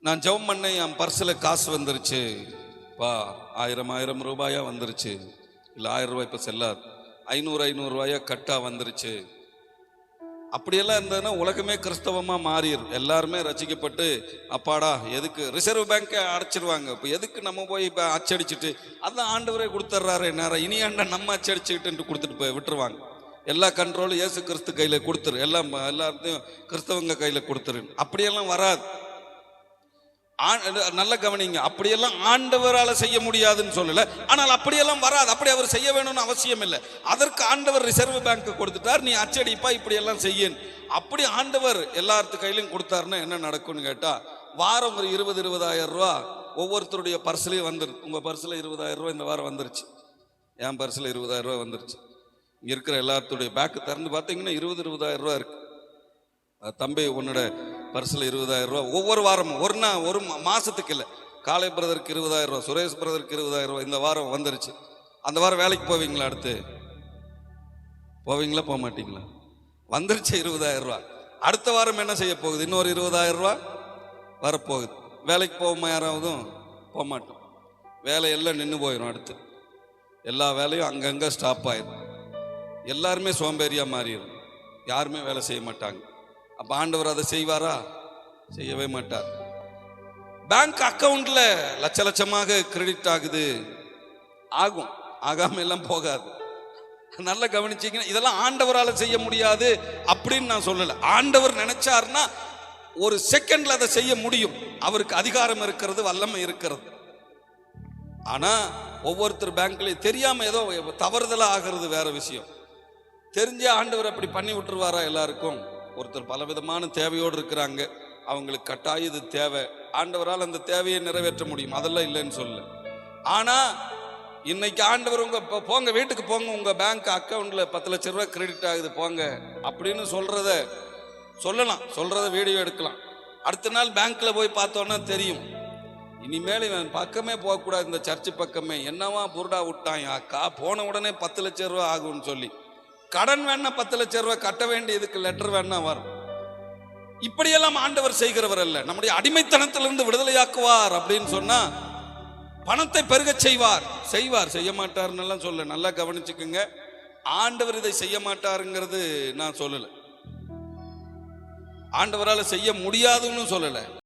நான் ஜெபம் பண்ண என் பர்ஸில் காசு வந்துருச்சு, வா 1000 ரூபாயா வந்துருச்சு, இல்லை 1000 ரூபாய் இப்போ செல்லாது, 500 ரூபாயா கட்டா வந்துருச்சு. அப்படியெல்லாம் இருந்ததுன்னா உலகமே கிறிஸ்தவமாக மாறிடும். எல்லாருமே ரசிக்கப்பட்டு அப்பாடா எதுக்கு ரிசர்வ் பேங்கை அடைச்சிருவாங்க, இப்போ எதுக்கு நம்ம போய் இப்போ அச்சடிச்சுட்டு அதான் ஆண்டவரே கொடுத்துட்றாரு நேரம், இனி ஆண்டா நம்ம அச்சடிச்சுக்கிட்டு கொடுத்துட்டு போய் விட்டுருவாங்க. எல்லா கண்ட்ரோலும் இயேசு கிறிஸ்து கையில் கொடுத்துரு, எல்லாத்தையும் கிறிஸ்தவங்க கையில் கொடுத்துரு. அப்படியெல்லாம் வராது. நல்ல கவனிங்க, அப்படியெல்லாம் ஆண்டவரால் செய்ய முடியாதுன்னு சொல்லல, ஆனால் அப்படியெல்லாம் வராது. அப்படி அவர் செய்ய வேணும்னு அவசியம் இல்லை. அதற்கு ஆண்டவர் ரிசர்வ் பேங்க் கொடுத்துட்டார், நீ அச்சடிப்பா இப்படியெல்லாம் செய்ய. அப்படி ஆண்டவர் எல்லாத்து கையிலையும் கொடுத்தாருன்னா என்ன நடக்கும்னு கேட்டா, வாரம் ஒரு 20,000 ரூபா ஒவ்வொருத்தருடைய பர்ஸ்லையும் வந்துருது. உங்க பர்ஸில் 20,000 ரூபா இந்த வாரம் வந்துருச்சு, என் பர்ஸில் 20,000 ரூபா வந்துருச்சு. இங்க இருக்கிற எல்லாத்துடைய பேக்கு திறந்து பார்த்தீங்கன்னா 20,000 ரூபா இருக்கு. தம்பி உன்னோட பர்ஸில் 20,000 ரூபா ஒவ்வொரு வாரமும், ஒரு மாசத்துக்கு இல்லை, காலை பிரதருக்கு 20,000 ரூபா, சுரேஷ் பிரதருக்கு 20,000 ரூபா இந்த வாரம் வந்துருச்சு. அந்த வாரம் வேலைக்கு போவீங்களா? அடுத்து போவீங்களா போக மாட்டீங்களா? வந்துருச்சு 20,000 ரூபா. அடுத்த வாரம் என்ன செய்ய போகுது? இன்னொரு 20,000 ரூபா வரப்போகுது. வேலைக்கு போவோமா? யாராவதும் போக மாட்டோம். வேலையெல்லாம் நின்று போயிடும். அடுத்து எல்லா வேலையும் அங்கங்கே ஸ்டாப் ஆயிடும். எல்லாருமே சோம்பேறியாக மாறிடும். யாருமே வேலை செய்ய மாட்டாங்க. அப்ப ஆண்டவர் அதை செய்வாரா? செய்யவே மாட்டார். பேங்க் அக்கவுண்ட்ல லட்சமாக கிரெடிட் ஆகுது, ஆகும், ஆகாம எல்லாம் போகாது. நல்லா கவனிச்சீங்கன்னா இதெல்லாம் ஆண்டவரால் செய்ய முடியாது அப்படின்னு நான் சொல்லல. ஆண்டவர் நினைச்சார்னா ஒரு செகண்ட்ல அதை செய்ய முடியும். அவருக்கு அதிகாரம் இருக்கிறது, வல்லமை இருக்கிறது. ஆனா ஒவ்வொருத்தர் பேங்க்லயும் தெரியாம ஏதோ தவறுதலா ஆகிறது வேற விஷயம். தெரிஞ்ச ஆண்டவர் அப்படி பண்ணி விட்டுருவாரா எல்லாருக்கும்? ஒருத்தர் பலவிதமான தேவையோடு இருக்கிறாங்க, அவங்களுக்கு கட்டாயம் இது தேவை, ஆண்டவரால் அந்த தேவையை நிறைவேற்ற முடியும், அதெல்லாம் இல்லைன்னு சொல்ல. ஆனா இன்னைக்கு ஆண்டவர் போங்க வீட்டுக்கு போங்க, உங்க பேங்க் அக்கவுண்ட்ல 10 லட்சம் ரூபாய் கிரெடிட் ஆகுது போங்க அப்படின்னு சொல்றத வீடியோ எடுக்கலாம். அடுத்த நாள் பேங்க்ல போய் பார்த்தோன்னா தெரியும், இனிமேல் இவன் பக்கமே போகக்கூடாது, இந்த சர்ச்சு பக்கமே, என்னவா புருடா விட்டான் அக்கா, போன உடனே 10 லட்சம் ரூபாய் ஆகும்னு சொல்லி கடன் வேணா 10 லட்சம் ரூபாய் கட்ட வேண்டியதுக்கு லெட்டர் வேணா வரும். இப்படியெல்லாம் ஆண்டவர் செய்கிறவர் அல்ல. நம்முடைய அடிமைத்தனத்திலிருந்து விடுதலையாக்குவார் அப்படின்னு சொன்னா பணத்தை பெருக செய்வார். செய்ய மாட்டார்னு சொல்ல, நல்லா கவனிச்சுக்குங்க. ஆண்டவர் இதை செய்ய மாட்டாருங்கிறது நான் சொல்லல, ஆண்டவரால் செய்ய முடியாதுன்னு சொல்லல.